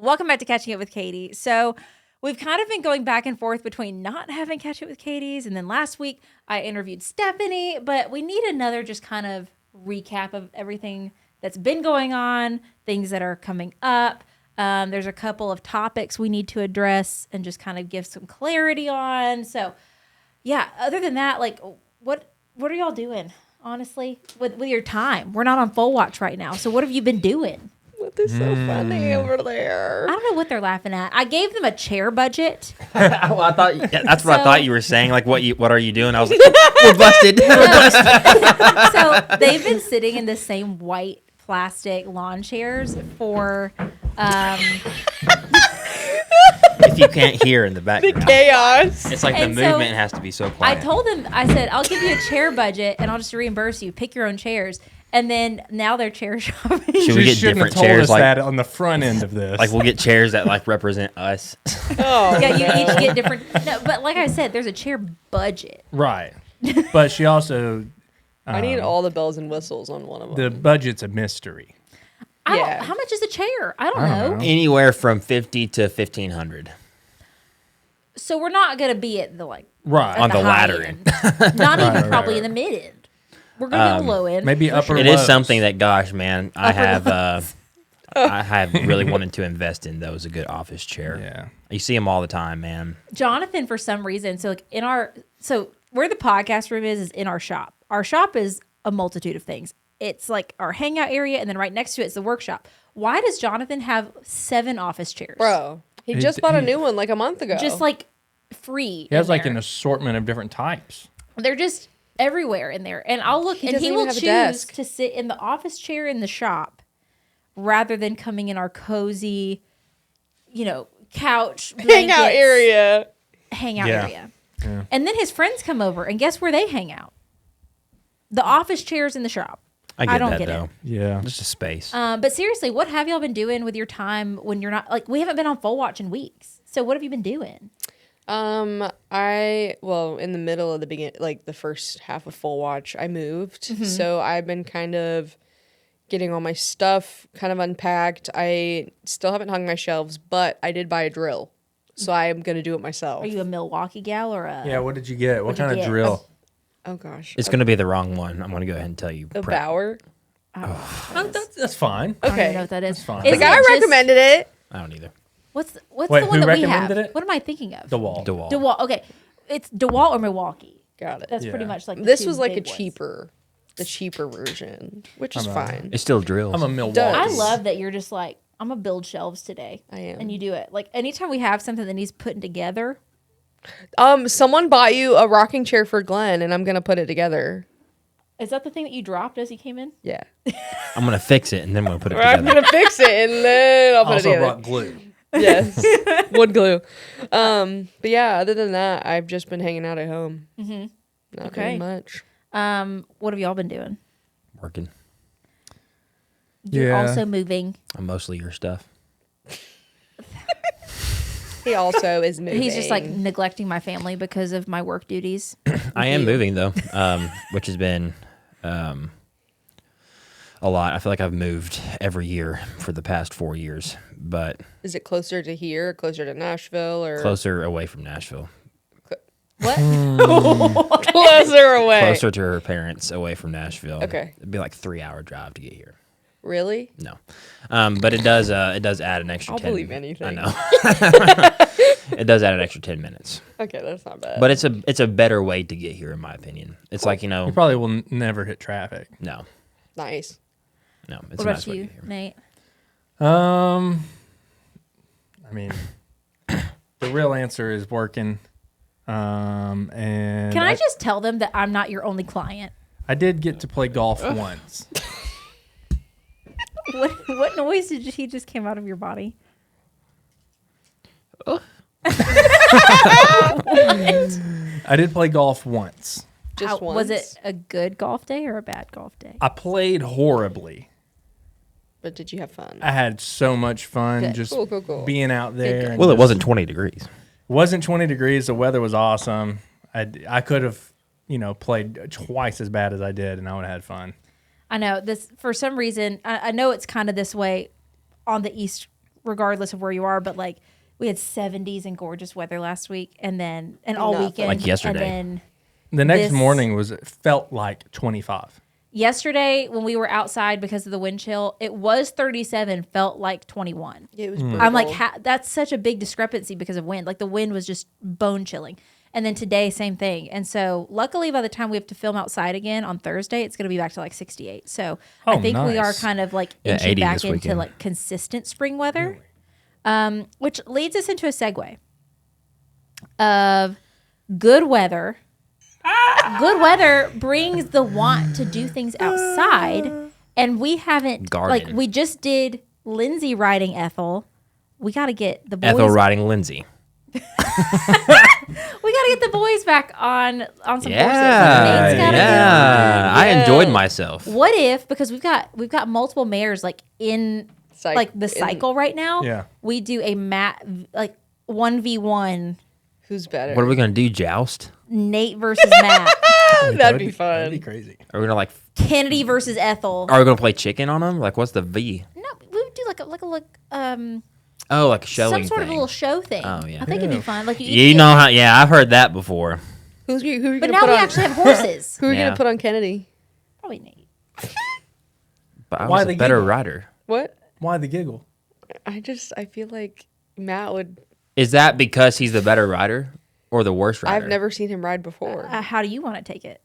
Welcome back to Catching Up with Katie. So we've kind of been going back and forth between not having Catch Up with Katie's, and then last week I interviewed Stephanie, but we need another just kind of recap of everything that's been going on, things that are coming up. There's a couple of topics we need to address and just kind of give some clarity on. So yeah, other than that, like what are y'all doing, honestly, with your time? We're not on full watch right now. So what have you been doing? They're so funny over there. I don't know what they're laughing at. I gave them a chair budget. Well, I thought that's what I thought you were saying. Like, what are you doing? I was like, we're busted. So they've been sitting in the same white plastic lawn chairs for. If you can't hear in the background, The chaos. it's like And the so movement has to be so quiet. I told them, I said, I'll give you a chair budget and I'll just reimburse you. Pick your own chairs. And then now they're chair shopping. Should we You get shouldn't different have told chairs? us Like, that on the front end of this. like we'll get chairs that like represent us. Oh, Yeah, you each get different. No, but like I said, there's a chair budget. right. But she also, I need all the bells and whistles on one of the them. budget's a mystery. Yeah. How much is a chair? I don't I know. don't know. Anywhere from 50 to 1,500 So we're not going to be at the like Right. at on the high latter end. end. Not even right, probably right. in the mid end. We're going to be the low end. Maybe for upper sure. It is lows. something that, gosh, man, I Upper have lows. I have really wanted to invest in. That was a good office chair. Yeah. You see them all the time, man. Jonathan, for some reason, so like where the podcast room is in our shop. Our shop is a multitude of things. It's like our hangout area, and then right next to it is the workshop. Why does Jonathan have 7 office chairs? Bro, he just bought a new one like a month ago. Just like free. He has in like there. an assortment of different types. They're just everywhere in there. And I'll look, and doesn't he even will have a choose desk. to sit in the office chair in the shop rather than coming in our cozy, couch, hangout blankets, area. hangout Yeah. area. Yeah. And then his friends come over, and guess where they hang out? The office chairs in the shop. I don't that get though. it. Yeah. Just a space. But seriously, what have y'all been doing with your time when you're not like we haven't been on full watch in weeks? So what have you been doing? In the middle of the first half of full watch, I moved. Mm-hmm. So I've been kind of getting all my stuff kind of unpacked. I still haven't hung my shelves, but I did buy a drill. So I'm going to do it myself. Are you a Milwaukee gal or a? Yeah. What did you get? What What'd you kind of get? drill? Oh, gosh. It's going to be the wrong one. I'm going to go ahead and tell you. A Prep. Bauer? Oh, that's fine. I don't even Okay. know what that is. That's fine. Is The guy it just- recommended it. I don't either. What's Wait, the one who that we have? recommended it? What am I thinking of? DeWalt. DeWalt. DeWalt. Okay, it's DeWalt or Milwaukee. Got it. That's pretty Yeah. much like the This two was like big the ones. cheaper version, which is I'm a- fine. It's still drills. I'm a Milwaukee. I love that you're just like I'm gonna build shelves today. I am. and you do it. Like anytime we have something that needs putting together, Someone bought you a rocking chair for Glenn, and I'm gonna put it together. is that the thing that you dropped as you came in? Yeah. I'm going to fix it and then I'm going to put it I'm together. gonna fix it and then I'll put it also together. brought glue. Yes, wood glue. But yeah, other than that, I've just been hanging out at home. Mm-hmm. Not Okay. doing much. What have y'all been doing? Working You're Yeah. also moving. on mostly your stuff. He also is moving. He's just like neglecting my family because of my work duties. I am moving though, which has been a lot. I feel like I've moved every year for the past 4 years, but Is it closer to here, or closer to Nashville, or closer away from Nashville. What? closer away? Closer to her parents, away from Nashville. Okay. It'd be like a 3-hour drive to get here. Really? No, but it does add an extra. I'll 10, believe anything. I know. It does add an extra 10 minutes, Okay, that's not bad. but it's a better way to get here, in my opinion. It's like You no, probably will never hit traffic. it's nice. a What nice about way you, to get here. Nate? I mean, the real answer is working. And Can I just tell them that I'm not your only client? I did get to play golf once. What noise did he just came out of your body? I did play golf once. Just once. Was it a good golf day or a bad golf day? I played horribly. But did you have fun? I had so much fun Good. just Cool. being out there. and Well, it just- wasn't 20 degrees. wasn't 20 degrees. The weather was awesome. I could have, played twice as bad as I did, and I would have had fun. I know this for some reason. I know it's kind of this way on the East regardless of where you are, but like we had 70s and gorgeous weather last week, and all Nothing. weekend, Like yesterday. And then The next this- morning felt like 25. yesterday when we were outside because of the wind chill, it was 37, felt like 21. It was brutal. I'm like, that's such a big discrepancy because of wind. Like the wind was just bone chilling. And then today, same thing. And so luckily by the time we have to film outside again on Thursday, it's going to be back to like 68. So I think we are nice. kind of like Yeah, inching 80 back this into weekend. like consistent spring weather, which leads us into a segue of good weather. Good weather brings the want to do things outside. And we haven't, like Garden. we just did Lindsay riding Ethel. We got to get the boys. Ethel riding Lindsay. We got to get the boys back on some horses. Nate's gotta Yeah. I enjoyed myself. go. What if, because we've got multiple mares like in like the cycle right now. Yeah. We do a like 1v1 Who's better? What are we gonna do? Joust? Nate versus Matt. That'd be fun. That'd be crazy. Are we gonna like? Kennedy versus Ethel. Are we gonna play chicken on them? Like, what's the V? No, we would do like a Oh, like a showing some sort of a thing. little show thing. Oh, yeah. I think it'd be fun. Like You know how? Yeah, I've heard that before. Who are you But gonna now put we on? actually have horses. Who are you Yeah. gonna put on Kennedy? Probably Nate. But I Why was the a better giggle? rider. What? Why the giggle? I feel like Matt would. Is that because he's the better rider or the worst rider? I've never seen him ride before. How do you want to take it?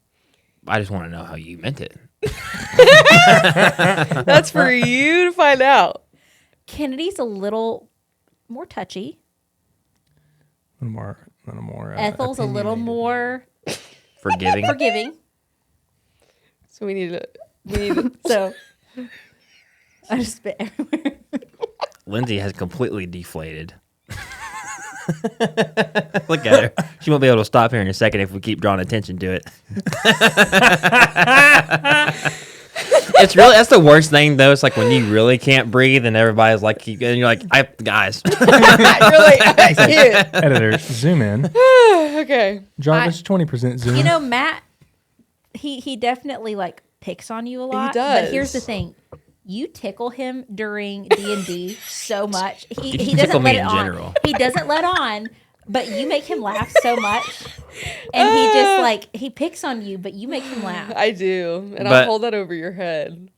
I just want to know how you meant it. That's for you to find out. Kennedy's a little more touchy. A little more. Ethel's a little more Forgiving. forgiving. So we need to. So I just spit everywhere. Lindsay has completely deflated. Look at her. She won't be able to stop here in a second if we keep drawing attention to it. It's really, that's the worst thing though. It's like when you really can't breathe and everybody's like, and you're like, guys. I can't. Editor, zoom in. Okay. Jarvis, 20% zoom. You know, Matt, he definitely like picks on you a lot. does. But here's the thing. You tickle him during D&D so much. He You doesn't tickle let me it in on. general. He doesn't let on, but you make him laugh so much. And he just like, he picks on you, but you make him laugh. I do, and I'll But- hold that over your head.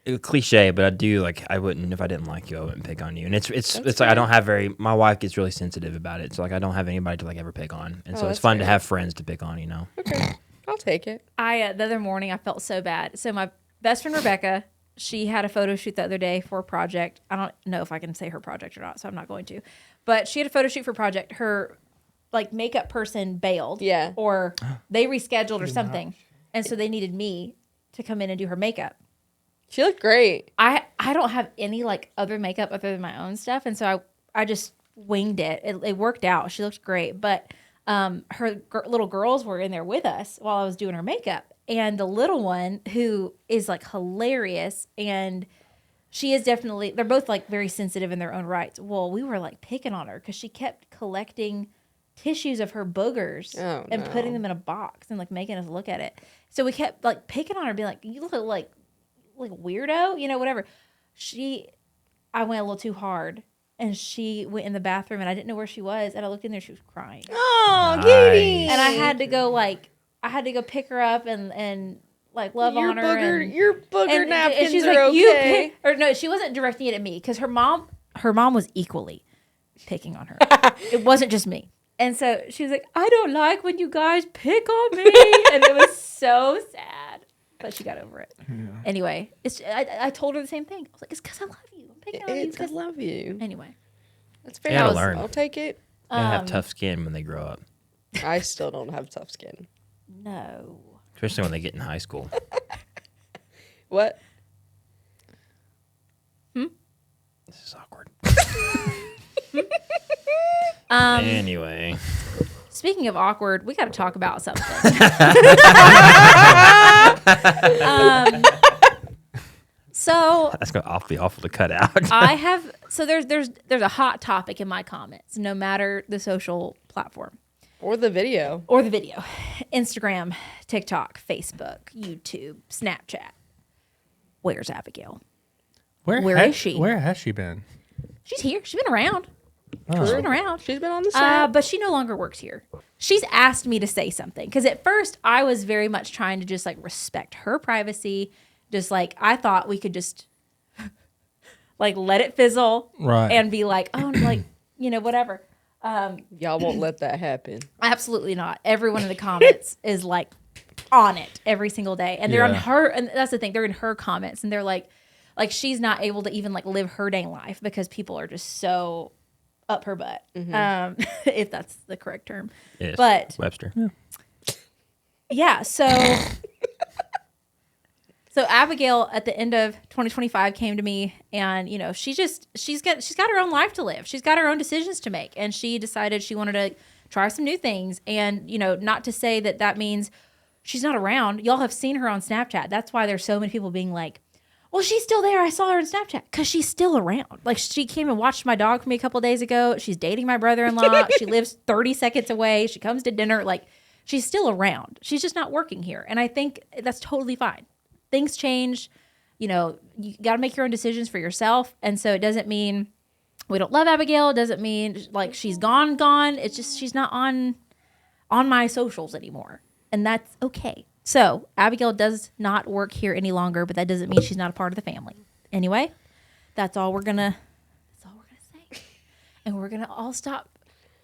It's cliche, but I do like, I wouldn't, if I didn't like you, I wouldn't pick on you. And it's like, fair. I don't have my wife gets really sensitive about it. So like, I don't have anybody to like ever pick on. And so that's it's fun to fair. have friends to pick on, you know? Okay, I'll take it. The other morning I felt so bad. So my best friend Rebecca, she had a photo shoot the other day for a project. I don't know if I can say her project or not, so I'm not going to. But she had a photo shoot for a project. Her like makeup person bailed. Yeah. Or they rescheduled or something. And so they needed me to come in and do her makeup. She looked great. I don't have any like other makeup other than my own stuff. And so I just winged it. It worked out. She looked great. But her little girls were in there with us while I was doing her makeup. And the little one, who is like hilarious, and she is definitely, they're both like very sensitive in their own rights. Well, we were like picking on her because she kept collecting tissues of her boogers and putting them in a box and like making us look at it. So we kept like picking on her, being like, you look like weirdo, you know, whatever. I went a little too hard, and she went in the bathroom, and I didn't know where she was, and I looked in there, she was crying. Oh, Nice. Katie. And I had to go pick her up and like love on her. And, your booger napkins she's are like, okay. or no, she wasn't directing it at me because her mom was equally picking on her. It wasn't just me. And so she was like, I don't like when you guys pick on me. And it was so sad. But she got over it. Yeah. Anyway, I told her the same thing. I was like, it's because I love you. I'm picking on you. It's 'cause I love you. Anyway. That's fair. You gotta learn. I'll take it. They have tough skin when they grow up, I still don't have tough skin. No. especially when they get in high school. What? This is awkward. Anyway. Speaking of awkward, we got to talk about something. So That's gonna be awful to cut out. there's a hot topic in my comments, no matter the social platform Or the video. or the video, Instagram, TikTok, Facebook, YouTube, Snapchat. Where's Abigail? Where is she? Where has she been? She's here. She's been around. Oh. She's been around. She's been on the side. But she no longer works here. She's asked me to say something because at first I was very much trying to just like respect her privacy. Just like I thought we could just like let it fizzle Right. and be like, oh, like, whatever. Y'all won't let that happen. Absolutely not. Everyone in the comments is like on it every single day. And they're on her, and that's the thing, they're in her comments and they're like she's not able to even like live her dang life because people are just so up her butt. If that's the correct term. Yes. But Webster. yeah, so Abigail at the end of 2025 came to me and, she's got her own life to live. She's got her own decisions to make. And she decided she wanted to try some new things. And, not to say that means she's not around. Y'all have seen her on Snapchat. That's why there's so many people being like, well, she's still there. I saw her on Snapchat because she's still around. Like she came and watched my dog for me a couple of days ago. She's dating my brother-in-law. She lives 30 seconds away. She comes to dinner. Like she's still around. She's just not working here. And I think that's totally fine. Things change. You got to make your own decisions for yourself. And so it doesn't mean we don't love Abigail. It doesn't mean like she's gone. It's just she's not on my socials anymore. And that's okay. So Abigail does not work here any longer, but that doesn't mean she's not a part of the family. Anyway, that's all we're gonna say. And we're gonna all stop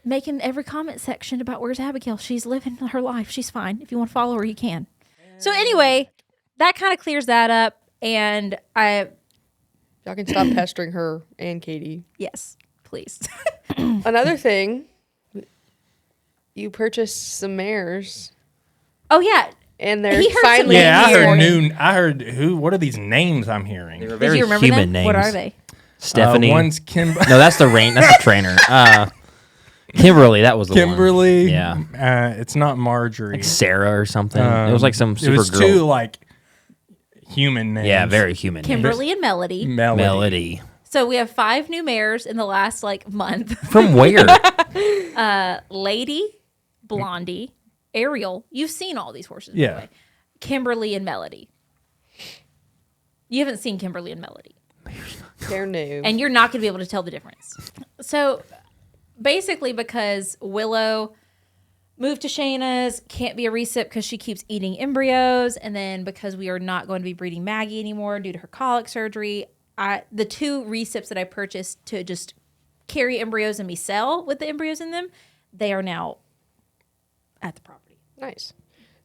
making every comment section about where's Abigail. She's living her life. She's fine. If you want to follow her, you can. So anyway, that kind of clears that up. And Y'all can stop pestering her and Katie. yes, please. Another thing, you purchased some mares. Oh yeah. And they're He heard finally some Yeah, names. I heard what are these names I'm hearing? They were Did very you remember human them? names. What are they? Stephanie. One's Kim. No, that's the rain. That's the trainer. Kimberly, that was the Kimberly. one. Yeah. It's not Marjorie. Like Sarah or something. It was like some super It was girl. two like human names. Yeah, very human. names. Kimberly and Melody. Melody. So we have 5 new mares in the last like month. From where? Lady, Blondie, Ariel. You've seen all these horses, by the Yeah. way. Kimberly and Melody. You haven't seen Kimberly and Melody. They're new. And you're not going to be able to tell the difference. So basically because Willow moved to Shayna's, can't be a recip because she keeps eating embryos. And then because we are not going to be breeding Maggie anymore due to her colic surgery, the 2 recips that I purchased to just carry embryos and me sell with the embryos in them, they are now at the property. Nice.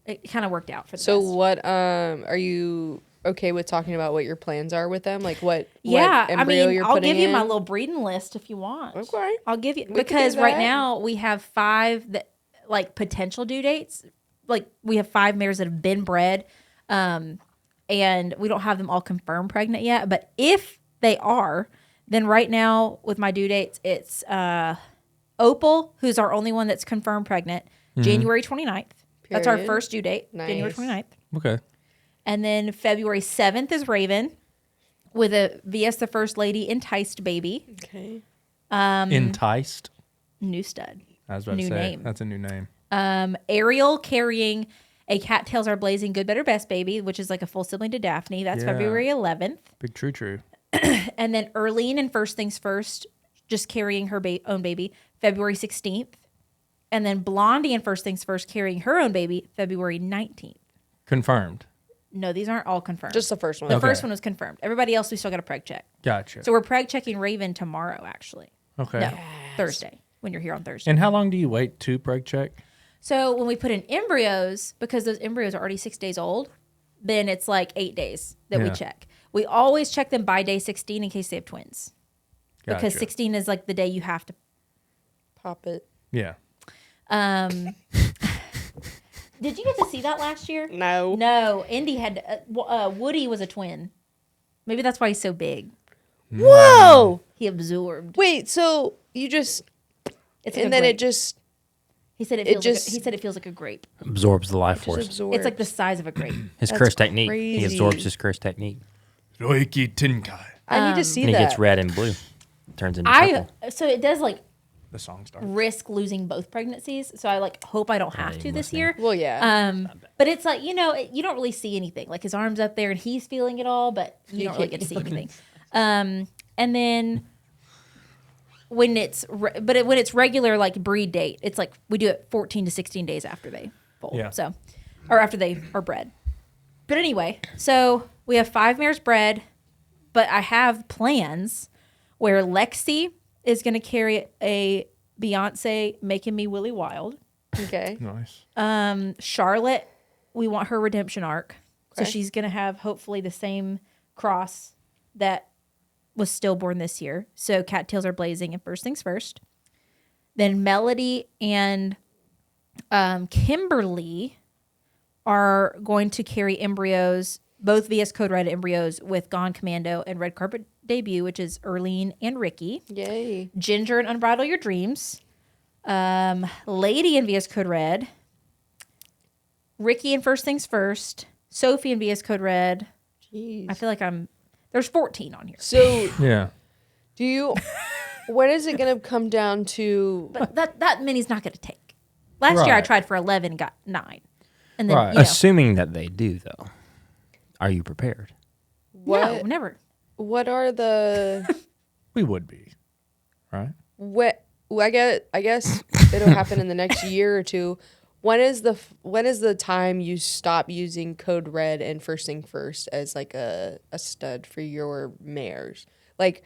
It kind of worked out for the So best. what are you okay with talking about what your plans are with them? Like what Yeah, embryo you're I'll putting give you in? my little breeding list if you want. Okay. I'll give you We can because do right that. now we have 5 that like potential due dates. Like we have 5 mares that have been bred, and we don't have them all confirmed pregnant yet. But if they are, then right now with my due dates, it's Opal, who's our only one that's confirmed pregnant, January 29th. That's our Period. first due date, January Nice. 29th. Okay. And then February 7th is Raven with a VS the First Lady enticed baby. Okay. Enticed. New stud. I was about New to say name. that's a new name. Ariel carrying a Cattails Are Blazing Good, Better, Best baby, which is like a full sibling to Daphne. That's Yeah. February 11th. Big true. And then Erlene and First Things First, just carrying her own baby, February 16th. And then Blondie and First Things First carrying her own baby, February 19th. Confirmed. No, these aren't all confirmed. Just the first one. the Okay. first one was confirmed. Everybody else, we still got to preg check. Gotcha. So we're preg checking Raven tomorrow, actually. Okay. No, Thursday, when you're here on Thursday. And how long do you wait to preg check? So when we put in embryos, because those embryos are already 6 days old, then it's like 8 days that we Yeah. check. We always check them by day 16 in case they have twins. Because Gotcha. 16 is like the day you have to. Pop it. Yeah. Did you get to see that last year? No. No, Indy had Woody was a twin. Maybe that's why he's so big. Whoa. He absorbed. Wait, so you just It's like and a then grape. it just He said it it feels. just- he said it feels like a grape. Absorbs the life force. absorbs. It's like the size of a grape. His That's curse technique. He crazy. absorbs his curse technique. Roiki Tinkai. I need to see And he that. gets red and blue. Turns into purple. So it does like The song starts. risk losing both pregnancies. So I like hope I don't have you to this listening? year. Well, yeah. But it's like, you don't really see anything. Like his arm's up there and he's feeling it all, but you don't really get to see anything. And then when it's when it's regular like breed date, it's like we do it 14 to 16 days after they foal. Yeah. So, or after they are bred. But anyway, so we have 5 mares bred, but I have plans where Lexi is going to carry a Beyonce Making Me Willy Wild. Okay. Nice. Charlotte, we want her redemption arc. So Okay. she's going to have hopefully the same cross that was stillborn this year. So cattails are blazing and first things first. Then Melody and Kimberly are going to carry embryos, both VS Code Red embryos with Gone Commando and Red Carpet Debut, which is Erlene and Ricky. Yay. Ginger and Unbridle Your Dreams. Lady in VS Code Red. Ricky and First Things First. Sophie in VS Code Red. Jeez. I feel like there's 14 on here. So Yeah. do you? When is it gonna come down to? But that many's not going to take. Last year I Right. tried for 11 and got 9. And then, Right. you know, Assuming that they do, though, are you prepared? What? no, never. What are the? We would be. Right? What? Well, I guess it'll happen in the next year or two. When is the time you stop using Code Red and First Thing First as like a stud for your mares? Like,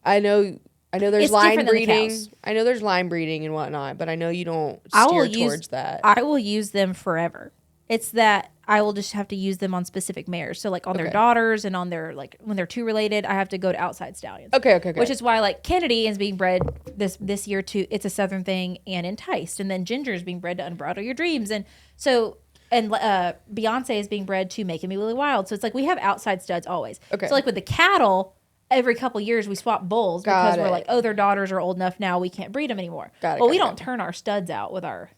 I know there's It's line different than the breeding. cows. I know there's line breeding and whatnot, but I know you don't I will steer towards that. I will use them forever. It's that I will just have to use them on specific mares. So like on their Okay. daughters and on their like when they're 2 related, I have to go to outside stallions. Okay. Which is why like Kennedy is being bred this year to It's a Southern Thing and Enticed, and then Ginger is being bred to Unbridle Your Dreams, and so Beyonce is being bred to Making Me Willy Wild. So it's like we have outside studs always. Okay. So like with the cattle, every couple years we swap bulls because Got we're it. like, oh, their daughters are old enough now, we can't breed them anymore. Got it, But got we it, don't got it. turn our studs out with our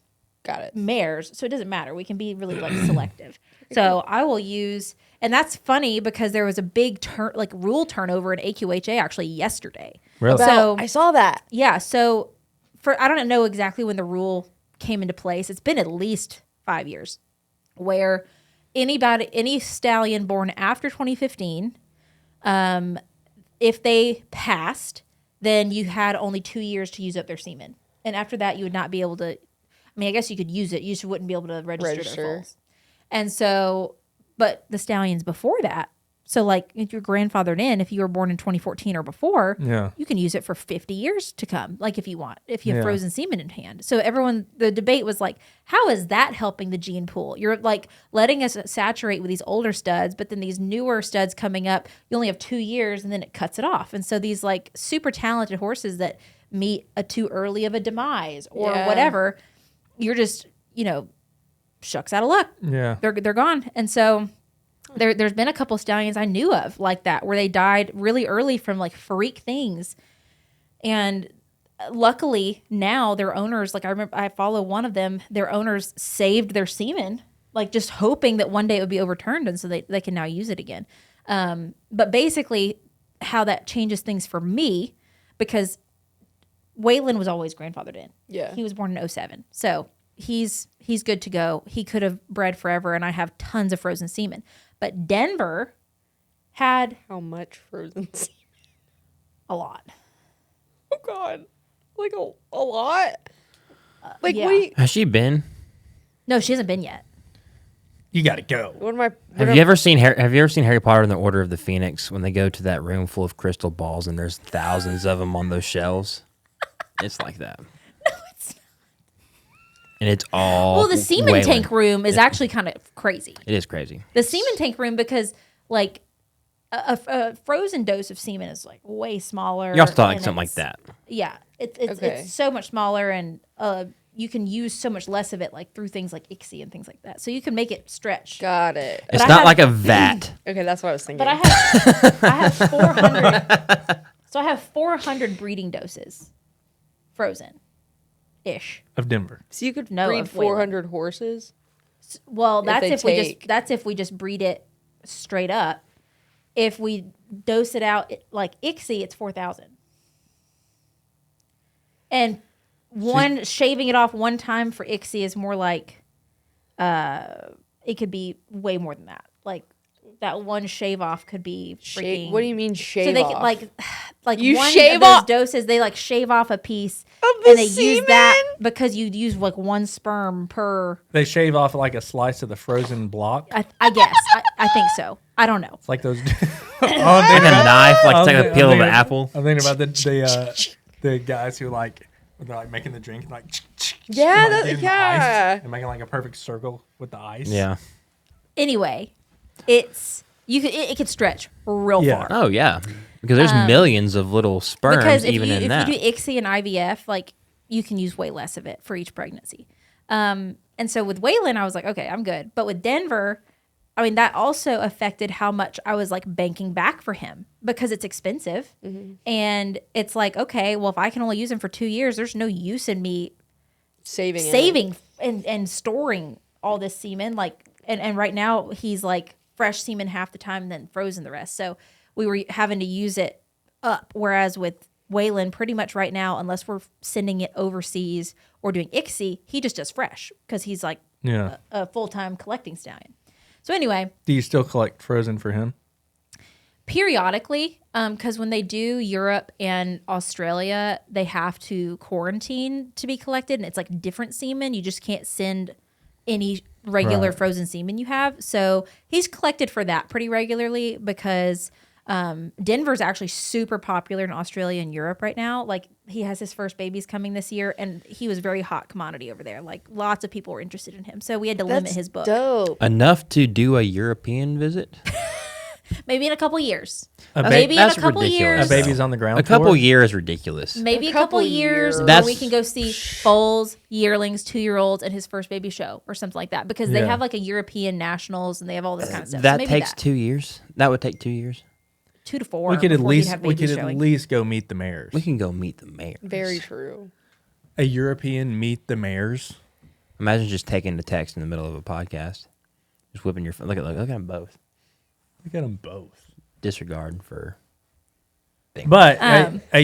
Got it. mares, so it doesn't matter. We can be really like selective. So I will use, and that's funny because there was a big rule turnover in AQHA actually yesterday. Really? So I saw that. yeah, so I don't know exactly when the rule came into place. It's been at least 5 years, where any stallion born after 2015, if they passed, then you had only 2 years to use up their semen, and after that you would not be able to. I mean, I guess you could use it. You just wouldn't be able to register their foals. And so, but the stallions before that, so like if you're grandfathered in, if you were born in 2014 or before, Yeah. you can use it for 50 years to come, like if you want, if you have Yeah. frozen semen in hand. So the debate was like, how is that helping the gene pool? You're like letting us saturate with these older studs, but then these newer studs coming up, you only have 2 years and then it cuts it off. And so these like super talented horses that meet a too early of a demise or Yeah. whatever, you're just, shucks out of luck. Yeah. They're gone. And so there's been a couple stallions I knew of like that where they died really early from like freak things. And luckily now their owners, like I remember I follow one of them, their owners saved their semen, like just hoping that one day it would be overturned and so they can now use it again. But basically how that changes things for me, because Waylon was always grandfathered in. Yeah. He was born in 2007. So he's good to go. He could have bred forever, and I have tons of frozen semen. But Denver had How much frozen semen? a lot. Oh God, like a lot. Like yeah. what? Do you, Has she been? No, she hasn't been yet. You got to go. what am I? Have you ever seen Harry Potter and the Order of the Phoenix when they go to that room full of crystal balls and there's thousands of them on those shelves? It's like that. No, it's not. And it's all Well, the semen Waylon. tank room is actually kind of crazy. It is crazy. The semen tank room, because like a frozen dose of semen is like way smaller. You also thought like and something like it's- that. Yeah, it's Okay. it's so much smaller, and you can use so much less of it, like through things like ICSI and things like that. So you can make it stretch. Got it. It's I not have- like a vat. Okay, that's what I was thinking. But I have 400. So I have 400 breeding doses, frozen, ish. Of Denver. so you could No, breed of Waylon. 400 horses. Well, If that's they if we just breed it straight up. If we dose it out like ICSI, it's 4,000. And shaving it off one time for ICSI is more like it could be way more than that. Like that one shave off could be freaking. What do you mean shave so they off? could, like You one shave of those off- doses, they like shave off a piece Of the and they use that semen? because you use like one sperm per. They shave off like a slice of the frozen block. I guess I think so. I don't know. It's like those. Like a knife, like it's like a peel of an thinking- apple. I'm thinking about the guys who like when they're like making the drink and like Yeah, and, like, that- getting the yeah. ice and making like a perfect circle with the ice. Yeah. Anyway, it could stretch real Yeah. far. Oh yeah, because there's millions of little sperms Because if even you in that. do ICSI and IVF, like you can use way less of it for each pregnancy. And so with Waylon, I was like, okay, I'm good. But with Denver, I mean, that also affected how much I was like banking back for him because it's expensive. And it's like, okay, well, if I can only use him for 2 years, there's no use in me saving and storing all this semen. Like, and right now he's like fresh semen half the time and then frozen the rest. So we were having to use it up. Whereas with Waylon, pretty much right now, unless we're sending it overseas or doing ICSI, he just does fresh because he's like Yeah. a full-time collecting stallion. So anyway, Do you still collect frozen for him? periodically, because when they do Europe and Australia, they have to quarantine to be collected, and it's like different semen. You just can't send any regular Right. frozen semen you have. So he's collected for that pretty regularly because Denver's actually super popular in Australia and Europe right now. Like he has his first babies coming this year, and he was very hot commodity over there. Like lots of people were interested in him, so we had to limit his book. Dope. Enough to do a European visit. Maybe in a couple years. ba- Maybe in a that's couple ridiculous. years. A baby's on the ground. A couple floor? years ridiculous. Maybe A a couple couple years years. where That's- we can go see foals, yearlings, 2-year-olds, and his first baby show or something like that because they Yeah. have like a European nationals and they have all this kind of stuff. So That maybe takes that. 2 years. That would take 2 years. 2 to 4. We could at before you'd least have we babies could at showing. least go meet the mayors. We can go meet the mayor. Very true. A European meet the mayors. Imagine just taking the text in the middle of a podcast, just whipping your phone. Look at them both. We got them both. Disregard for. But a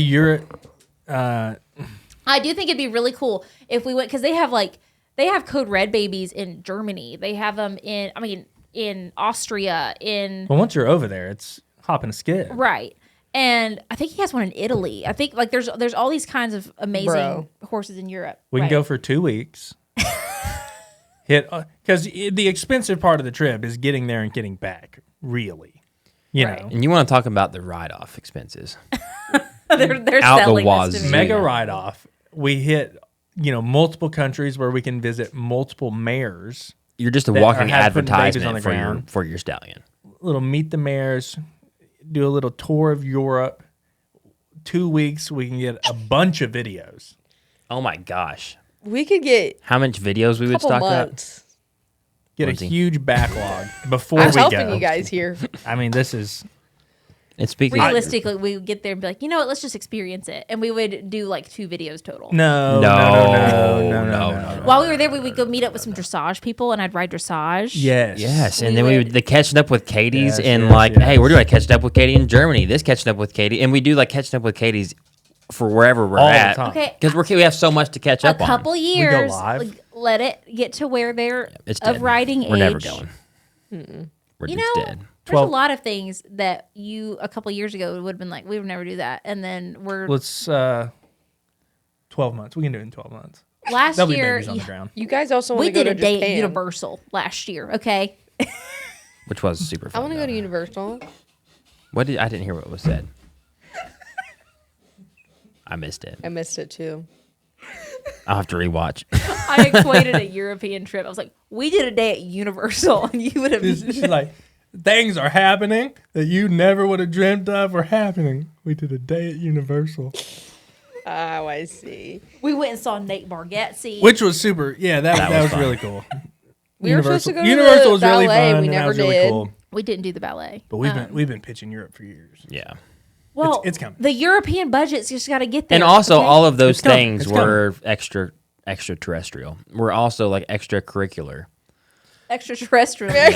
I do think it'd be really cool if we went because they have code red babies in Germany. They have them in Austria, well, once you're over there, it's hopping a skid. right. And I think he has one in Italy. I think like there's all these kinds of amazing Bro. horses in Europe. We can Right. go for 2 weeks. Hit because the expensive part of the trip is getting there and getting back. Really, you Right. know, And you want to talk about the write-off expenses? they're Out the selling this wazoo. to me. mega Yeah. write off. We hit multiple countries where we can visit multiple mayors. You're just a That walking are putting babies on advertisement the for ground. your stallion. Little meet the mayors, do a little tour of Europe. 2 weeks, we can get a bunch of videos. Oh my gosh, We could get how much videos we a would couple stock up? months. Get Lindsay. a huge backlog before I was we helping go. you guys here. I mean, this is And speaking, Realistically, we would get there and be like, you know what? Let's just experience it, and we would do like 2 videos total. no. While we were there, we would go meet up with some dressage people, and I'd ride dressage. Yes. and We then we would- would the catching up with Katie's Yes, and yes, like, yes. hey, we're doing catching up with Katie in Germany. This catching up with Katie, and we do like catching up with Katie's for wherever we're All the at. time. Okay, Because we have so much to catch a up on. couple years. live? Like, let it get to where they're It's of dead. riding age. We're never going. We're You just know, dead. there's 12 a lot of things that you a couple years ago would have been like, we would never do that, and then we're Let's 12 months. We can do it in 12 months. last There'll be year. babies on the ground. You guys also want We to go did to a day at Japan. Universal last year. Okay, Which was super I fun. want to go though. to Universal. I didn't hear what was said. I missed it. I missed it too. I'll have to rewatch. I equated a European trip. I was like, we did a day at Universal, and you would have. She's like, things are happening that you never would have dreamt of were happening. We did a day at Universal, Oh, I see. We went and saw Nate Bargatze. which was super. Yeah, that was was fun. really cool. We were supposed to go to Universal the was really ballet. fun. We and that never was really did. cool. We didn't do the ballet. But we've been pitching Europe for years. Yeah. Well, it's coming. The European budget's just got to get there. And also, okay? all of those It's coming. things It's coming. were extraterrestrial. We're also like extracurricular. extraterrestrial. We're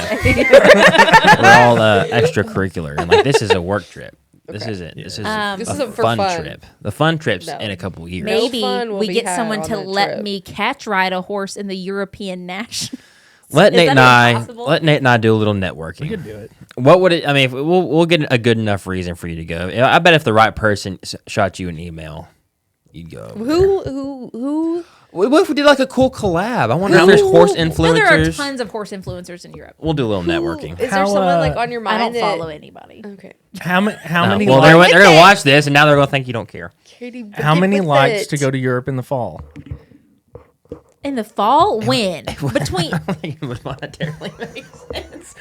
all extracurricular, and like this is a work trip. This Okay. isn't. This is This a isn't for fun fun. trip. The fun trips No. in a couple years. Maybe. Maybe fun will we be get had someone on to that let trip. me catch ride a horse in the European National. Let Is Nate and that even possible? I do a little We networking. could do it. What would it? I mean, if we'll get a good enough reason for you to go. I bet if the right person shot you an email, you'd go. over there. Who? What if we did like a cool collab? I wonder if there's horse No, there are influencers. tons of horse influencers in Europe. We'll do a little networking. Is How, there someone like on your mind? I don't that- follow anybody. Okay. How many? Well, likes, they're gonna watch this, and now they're gonna think you don't care. Katie, how get many with likes it. to go to Europe in the fall? In the fall, when? Between I don't think it would monetarily make sense.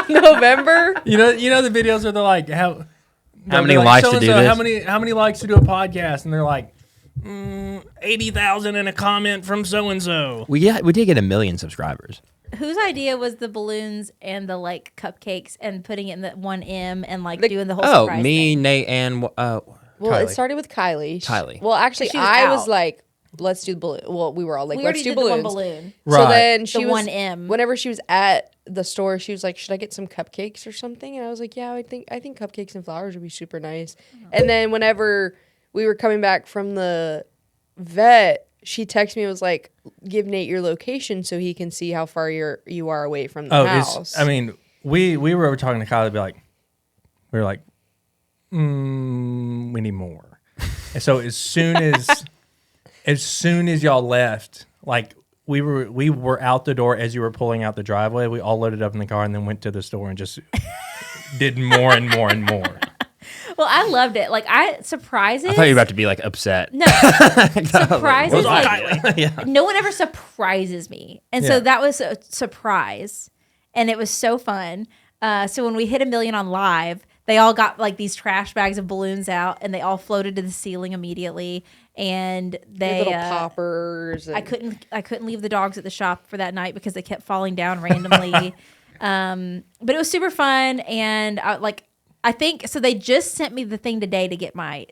November? You know the videos where they're like, how many they're like, likes to do "So-and-so, this?" How many likes to do a podcast? And they're like, 80,000 in a comment from so and so. We did get 1 million subscribers. whose idea was the balloons and the like cupcakes and putting it in the 1M and like The- doing the whole Oh, surprise me, thing? Nate, and Well, Kylie. it started with Kylie. Kylie. Well, actually, She was I was out. like, let's do the balloon. Well, we were all like, We let's already do did the balloons. one balloon. Right. So then she The was 1M. Whenever she was at the store, she was like, "Should I get some cupcakes or something?" And I was like, "Yeah, I think cupcakes and flowers would be super nice." And then whenever we were coming back from the vet, she texted me and was like, "Give Nate your location so he can see how far you are away from the house." We were talking to Kylie, we were like, we need more. And so as soon as y'all left, like we were out the door as you were pulling out the driveway, we all loaded up in the car and then went to the store and just did more and more and more. Well, I loved it. Like surprises. I thought you were about to be like upset. No, surprises. What's Like, Kylie? Yeah. no one ever surprises me, and so Yeah. that was a surprise, and it was so fun. So when we hit 1 million on live, they all got like these trash bags of balloons out, and they all floated to the ceiling immediately. And Your they little poppers. I couldn't leave the dogs at the shop for that night because they kept falling down randomly. But it was super fun, and I think so. They just sent me the thing today to get my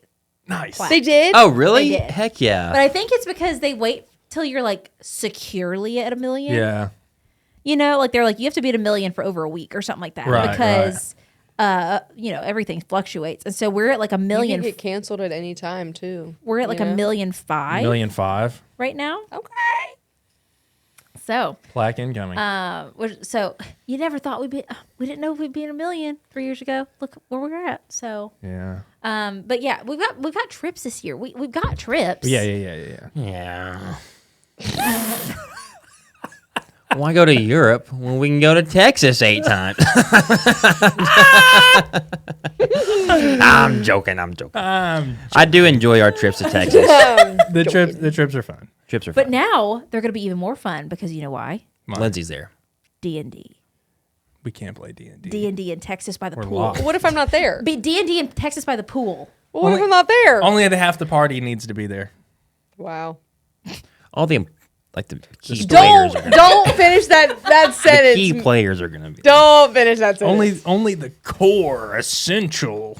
Nice. plaque. They did. Oh, really? They did. Heck yeah. But I think it's because they wait till you're like securely at 1 million. Yeah. You know, like they're like, you have to be at 1 million for over a week or something like that. Right, because everything fluctuates. And so we're at like 1 You million. can get canceled at any time too. We're at like you know? 1,000,005 1,000,005 right now. Okay. So plaque incoming. so you never thought we didn't know if we'd be in 1 million 3 years ago. Look where we're at. So yeah. but yeah, we've got trips this year. We've got trips. Yeah. Yeah. Why go to Europe when we can go to Texas 8 times? I'm joking. I do enjoy our trips to Texas. The trips are fun. Trips are But fun. now they're going to be even more fun because you know why? Lindsay's there. D&D. We can't play D&D. D&D in Texas by the We're pool. lost. What if I'm not there? D&D in Texas by the pool. What if I'm not there? Only the half the party needs to be there. Wow. All the key players are Don't finish that the sentence. key players are gonna be. Don't finish that sentence. Only the core essential.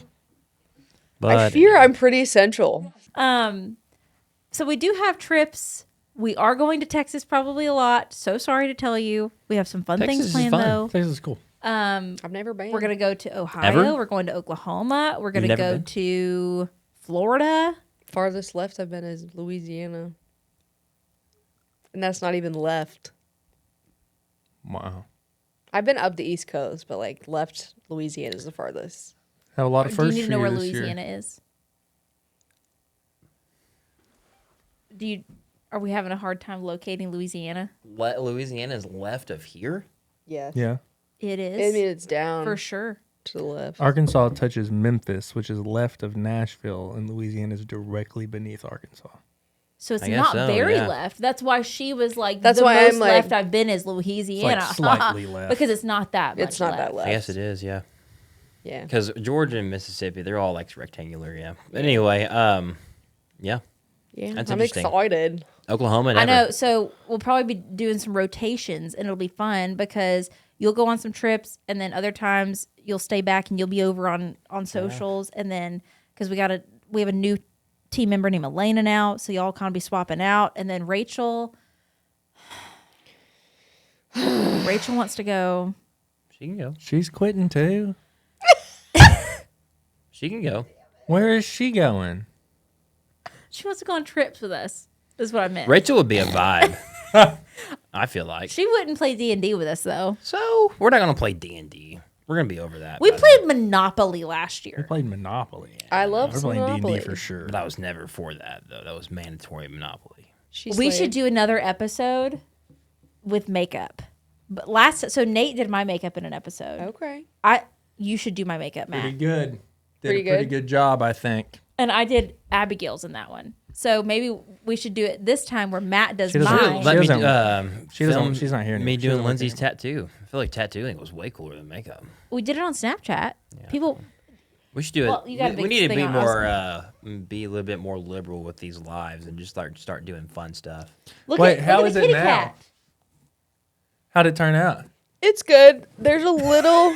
But I fear I'm pretty essential. So we do have trips. We are going to Texas probably a lot. So sorry to tell you. We have some fun Texas things is planned fun. though. Texas is cool. I've never been. We're gonna go to Ohio. Ever? We're going to Oklahoma. We're gonna never go been? to Florida. Farthest left I've been is Louisiana. And that's not even left. Wow. I've been up the East Coast, but like left Louisiana is the farthest. Have a lot of Do you firsts need to for know where this year. Louisiana is? Are we having a hard time locating Louisiana? Louisiana is left of here. Yes. Yeah. It I is mean, it's down for sure. to the left. Arkansas touches Memphis, which is left of Nashville, and Louisiana is directly beneath Arkansas. So it's I guess not so, very yeah. left. That's why she was like, That's the why most I'm like- left I've been is Louisiana. slightly left. Because it's not that much It's not that left. I guess it is. Yeah. Yeah. Because Georgia and Mississippi, they're all like rectangular. Yeah. But anyway, yeah. Yeah. That's I'm interesting. excited. Oklahoma. I Never. know. So we'll probably be doing some rotations, and it'll be fun because you'll go on some trips, and then other times you'll stay back and you'll be over on socials, and then because we have a new team member named Elena now, so y'all kind of be swapping out, and then Rachel wants to go. She can go. She's quitting too. She can go. Where is she going? She wants to go on trips with us. Is what I meant. Rachel would be a vibe. I feel like. She wouldn't play D&D with us though. So we're not gonna play D&D. We're gonna be over that. We by played Monopoly last We year. played Monopoly. I love We're some playing Monopoly. D&D for sure. then. But I was never for that though. That was mandatory Monopoly. We should do another episode with makeup. But so Nate did my makeup in an episode. Okay. You should do my makeup, Matt. Pretty good. Did Pretty a pretty good? good job, I think. And I did Abigail's in that one. So maybe we should do it this time where Matt does She doesn't- mine. Let me She doesn't- film she's not here me anymore. She doing doesn't work Lindsay's tattoo. I feel like tattooing was way cooler than makeup. We did it on Snapchat. People, We should do it. Well, you got a we big need to thing be on more, be a little bit more liberal with these lives and just start doing fun stuff. look Wait, at, how look at is the it kitty now? cat. How'd it turn out? It's good. There's a little.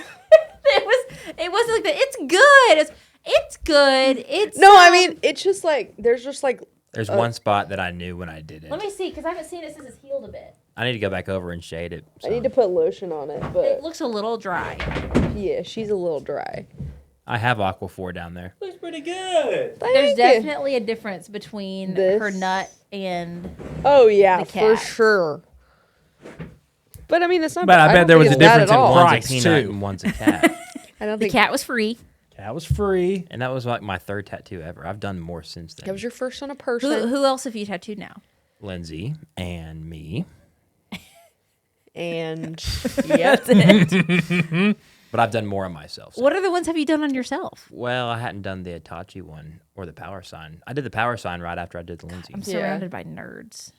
It wasn't like that. It's good. It's good. It's No, I mean it's just like there's just like. There's one spot that I knew when I did it. let me see because I haven't seen it since it's healed a bit. I need to go back over and shade it. I need to put lotion on it, It but looks a little dry. yeah, she's a little dry. I have Aquaphor down there. Looks pretty good. There's Thank you. definitely a difference between This- her nut and Oh yeah, the for cat. sure. But I mean, it's not. But I bet don't there think was a it's bad difference at in all. price. One's a peanut too. and one's a cat. I don't the think cat was free. Cat was free. And that was like my third tattoo ever. I've done more since then. that was your first on a person. Who else have you tattooed now? Lindsay and me. And yeah, But I've done more on myself. So. What other ones have you done on yourself? Well, I hadn't done the Itachi one or the power sign. I did the power sign right after I did the Lindsay. I'm Yeah. surrounded by nerds.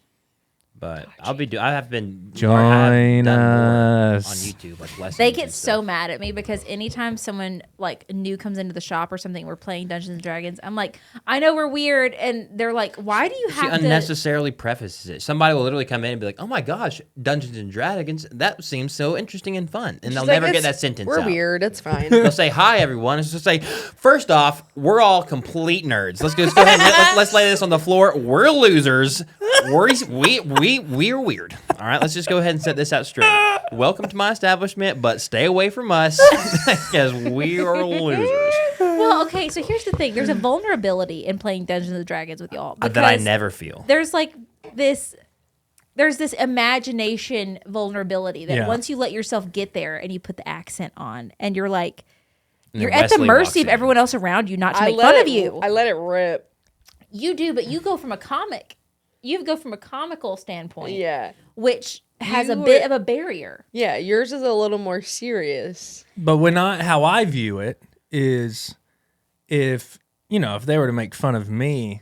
But I have been Join done more us. on YouTube, like lessons. They and get stuff. so mad at me because anytime someone like new comes into the shop or something, we're playing Dungeons and Dragons. I'm like, I know we're weird, and they're like, why do you She have to? unnecessarily prefaces it. Somebody will literally come in and be like, "Oh my gosh, Dungeons and Dragons! That seems so interesting and fun," and they'll She's like, never get "It's- that sentence We're out. weird. It's fine. They'll say, "Hi, everyone." It's just say, first off, we're all complete nerds. Let's go ahead and let's lay this on the floor. We're losers. We're weird. All right, let's just go ahead and set this out straight. Welcome to my establishment, but stay away from us because we are losers. Well, okay, so here's the thing: there's a vulnerability in playing Dungeons and Dragons with y'all That I because never feel. there's like this. There's this imagination vulnerability that Yeah. once you let yourself get there and you put the accent on and you're like, And you're then at the Wesley walks mercy of in. everyone else around you not to I make let fun it, of you. I let it rip. You do, but you go from a comic. You go from a comical standpoint, Yeah, which has a You bit were- of a barrier. yeah. Yours is a little more serious. But how I view it is if they were to make fun of me,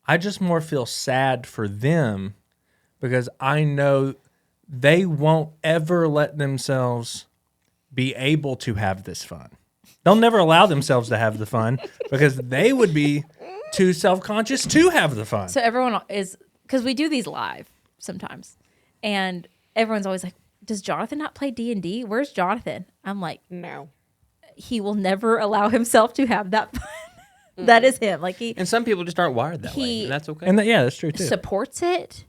I just more feel sad for them because I know they won't ever let themselves be able to have this fun. They'll never allow themselves to have the fun because they would be too self-conscious to have the fun. So everyone is, because we do these live sometimes, and everyone's always like, "Does Jonathan not play D&D? Where's Jonathan?" I'm like, No. he will never allow himself to have that fun. That is him. Like he And some people just aren't wired that way, He- and that's okay. And that's true too. supports it.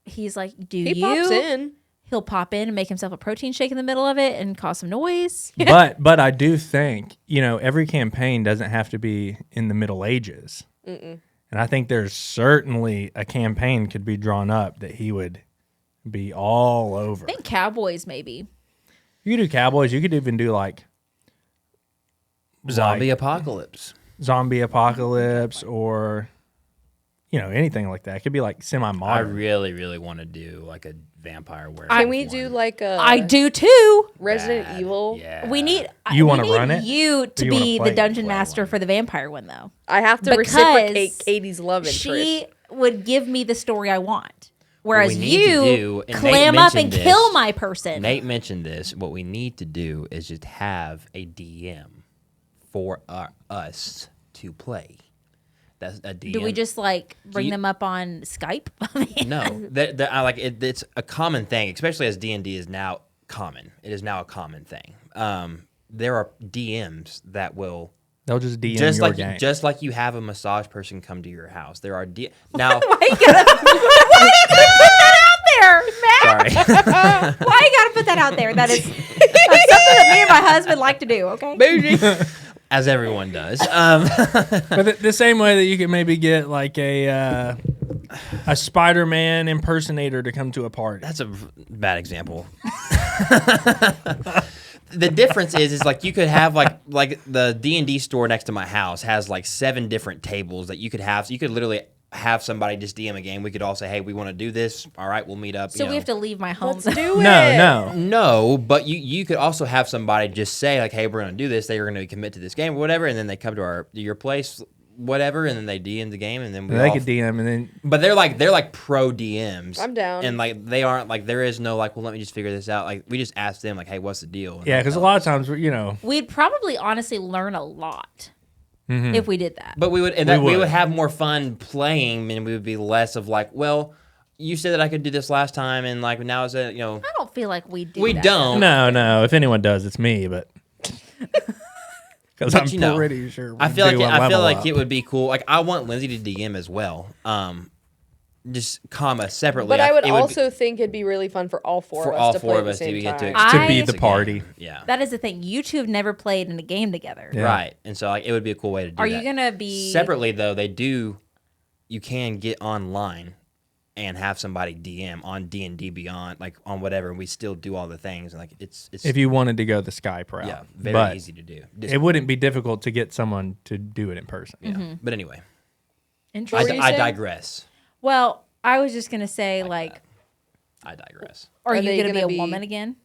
He's like, "Do He you?" pops in. He'll pop in and make himself a protein shake in the middle of it and cause some noise. but I do think every campaign doesn't have to be in the Middle Ages, and I think there's certainly a campaign could be drawn up that he would be all over. I think cowboys maybe. You could do cowboys. You could even do like Zombie apocalypse. zombie apocalypse or anything like that. It could be like I semi-modern. really, really want to do like a vampire werewolf. Can we one. do like a I do too. Resident Bad. Evil? Yeah. We need You we wanna need run it? You to Or you wanna be play the it? dungeon Play master one. for the vampire one though. I have to Because reciprocate Katie's love interest. She would give me the story I want. Whereas need to you do, and clam Nate up and mentioned kill this, my person. Nate mentioned this. What we need to do is just have a DM for us to play. That's a DM. Do we just like bring you- them up on Skype? I mean, No, I like it. It's a common thing, especially as D&D is now common. It is now a common thing. There are DMs that will They'll just DM just your like game. just like you have a massage person come to your house. There are now. Why you gotta put that out there, Matt? Sorry. Why you gotta put that out there? That's something that me and my husband like to do. Okay. Bougie. As everyone does. But the same way that you could maybe get like a a Spider-Man impersonator to come to a party. That's a bad example. The difference is like you could have like the D&D store next to my house has like 7 different tables that you could have. So you could literally have somebody just DM a game. We could all say, hey, we want to do this. All right, we'll meet up. So we have to leave my home. Let's do it. No, but you could also have somebody just say like, hey, we're going to do this. They are going to commit to this game or whatever, and then they come to your place, whatever, and then they DM the game, and then They could DM, and then But they're like pro DMs. I'm down. And like they aren't like there is no like, well, let me just figure this out. Like we just ask them like, hey, what's the deal? And yeah, they'll because a tell lot us. of times We'd probably honestly learn a lot if we did that. But we would have more fun playing, and we would be less of like, well, you said that I could do this last time, and like now is it, I don't feel like we do. we that. don't. no. If anyone does, it's me, but because I'm you know, pretty sure. I feel like it would be cool. Like I want Lindsay to DM as well. Just separately. But I would it also think it'd be really fun for all four of us to play at the same get to time. to be I- the party. Yeah. That is the thing. You two have never played in a game together. Yeah. Right. And so like it would be a cool way to do Are that. you gonna be Separately though, you can get online and have somebody DM on D&D Beyond, like on whatever, and we still do all the things. And like it's If you wanted to go the Skype route, yeah, very but easy to do. Just- it wouldn't be difficult to get someone to do it in person. yeah. But anyway, interesting? you I saying? digress. Well, I was just gonna say like, I digress. are you they gonna be gonna a be- woman again?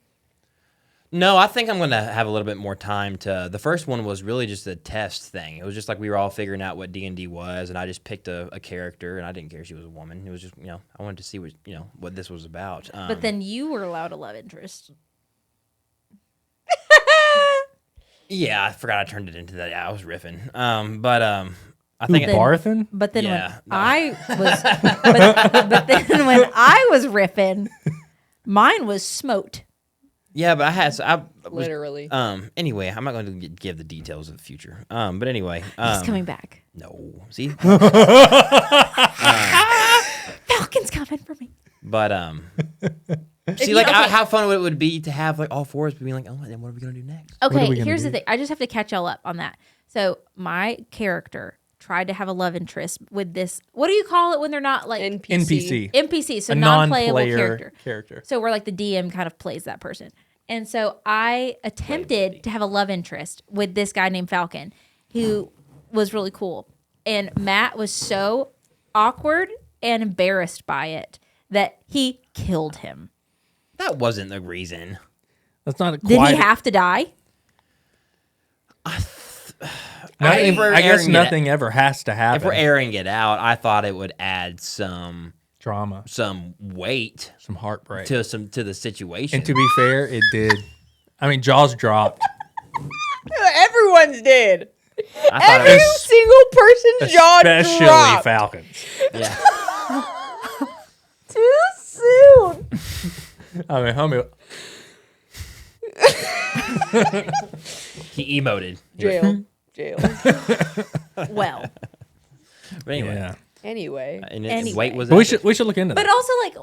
No, I think I'm going to have a little bit more time to... The first one was really just a test thing. It was just like we were all figuring out what D&D was, and I just picked a character, and I didn't care she was a woman. It was just, I wanted to see what this was about. But then you were allowed a love interest. Yeah, I forgot I turned it into that. Yeah, I was riffing. I think... Barthen? But then Yeah, when no. I was, but then when I was riffing, mine was smote. Yeah, but I was... Literally. Anyway, I'm not going to give the details of the future. But anyway... He's coming back. No. See? Falcon's coming for me. But see, you- like okay. how fun it would be to have like all four of us being like, oh, then what are we gonna do next? are Okay, we gonna here's do? the thing. I just have to catch y'all up on that. So my character tried to have a love interest with this. What do you call it when they're not like NPC. NPC? So A non-playable non-player character. So we're like the DM kind of plays that person. And so I attempted to have a love interest with this guy named Falcon, who was really cool. And Matt was so awkward and embarrassed by it that he killed him. That wasn't the reason. That's not Did quite. he have to die? Nothing, I guess airing it- nothing ever has to If happen. we're airing it out, I thought it would add some Drama, weight some heartbreak. to the situation. And to be fair, it did. I mean, jaws dropped. Everyone's dead. I thought Every it was, single person's jaw Especially dropped. Falcons. yeah. Too soon. I mean, homie. He emoted. Jail. Well, But anyway, Yeah. Anyway. and Anyway. weight was. But we added. should look into but that. also like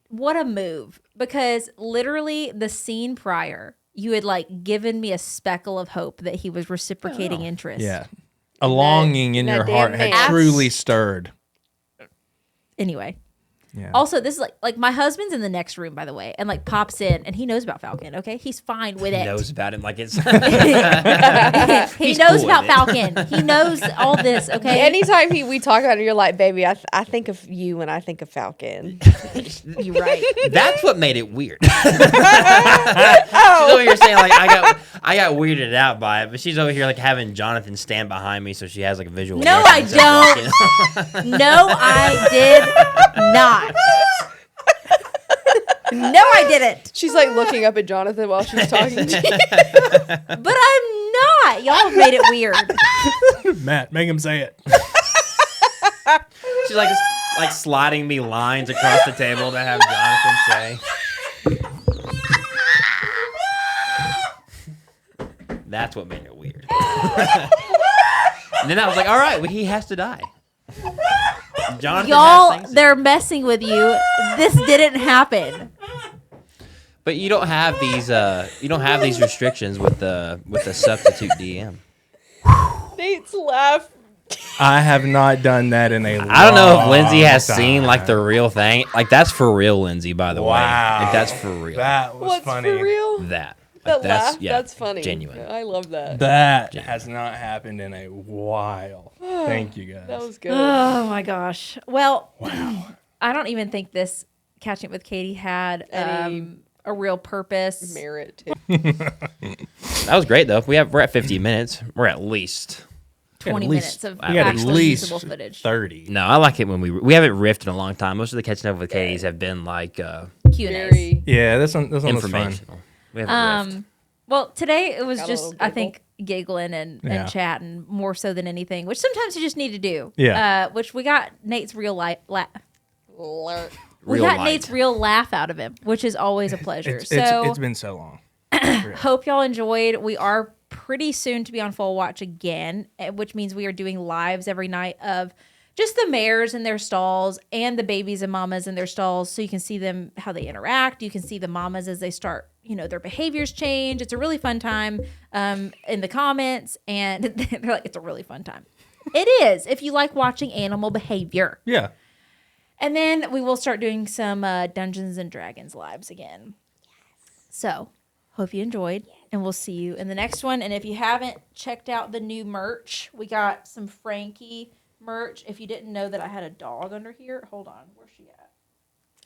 what a move, because literally the scene prior you had like given me a speckle of hope that he was reciprocating interest. Yeah. A longing in that your damn heart had man. truly stirred. Anyway. Yeah. Also, this is like my husband's in the next room, by the way, and like pops in and he knows about Falcon. Okay, he's fine with He it. knows about him like it's. he He's knows cool about with it. Falcon. He knows all this. Okay, Anytime we talk about it, you're like, baby, I think of you when I think of Falcon. you're right. That's what made it weird. She's over here saying like I got weirded out by it, but she's over here like having Jonathan stand behind me so she has like a visual. No, reference I of walking. No, I did not. No, I didn't. She's like looking up at Jonathan while she's talking to you. But I'm not. Y'all have made it weird. Matt, make him say it. She's like sliding me lines across the table to have Jonathan say. That's what made it weird. And then I was like, all right, well, he has to die. Jonathan has Y'all, things to they're messing with you. This didn't happen. But you don't have these restrictions with the substitute DM. Nate's laugh I have not done that in a I don't know if Lindsay has long seen like time. the real thing. Like that's for real, Lindsay. By the way, Wow. like that's for real. That was What's funny. for real? That. That Like, that's laugh? yeah, That's funny. genuine. I love that. That has not happened in a while. Thank you guys. That was good. Oh my gosh. Well, I don't even think this Catching Up With Katie had Any a real purpose. Merit. That was great though. We're at 50 minutes. We're at least. 20 At least- minutes of we got at actually least usable footage. 30. No, I like it when we haven't riffed in a long time. Most of the Catching Up With Katie's have been like Q&As. Very. Yeah, this one was fun. informational. We haven't riffed. Well, today it was Got a just, little I giggle. think, giggling and Yeah. chatting more so than anything, which sometimes you just need to do. Yeah. Which we got Nate's real life. Lurk. We Real got light. Nate's real laugh out of him, which is always a pleasure. It's been so long. Hope y'all enjoyed. We are pretty soon to be on full watch again, which means we are doing lives every night of just the mares in their stalls and the babies and mamas in their stalls, so you can see them how they interact. You can see the mamas as they start, their behaviors change. It's a really fun time in the comments, and they're like, it's a really fun time. It is if you like watching animal behavior. Yeah. And then we will start doing some Dungeons and Dragons lives again. So, hope you enjoyed, and we'll see you in the next one. And if you haven't checked out the new merch, we got some Frankie merch. If you didn't know that I had a dog under here, hold on, where's she at?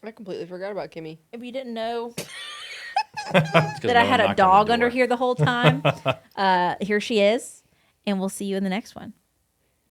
I completely forgot about Kimmy. If you didn't know It's 'cause that no I one had a knocked on the dog under door. here the whole time, here she is, and we'll see you in the next one.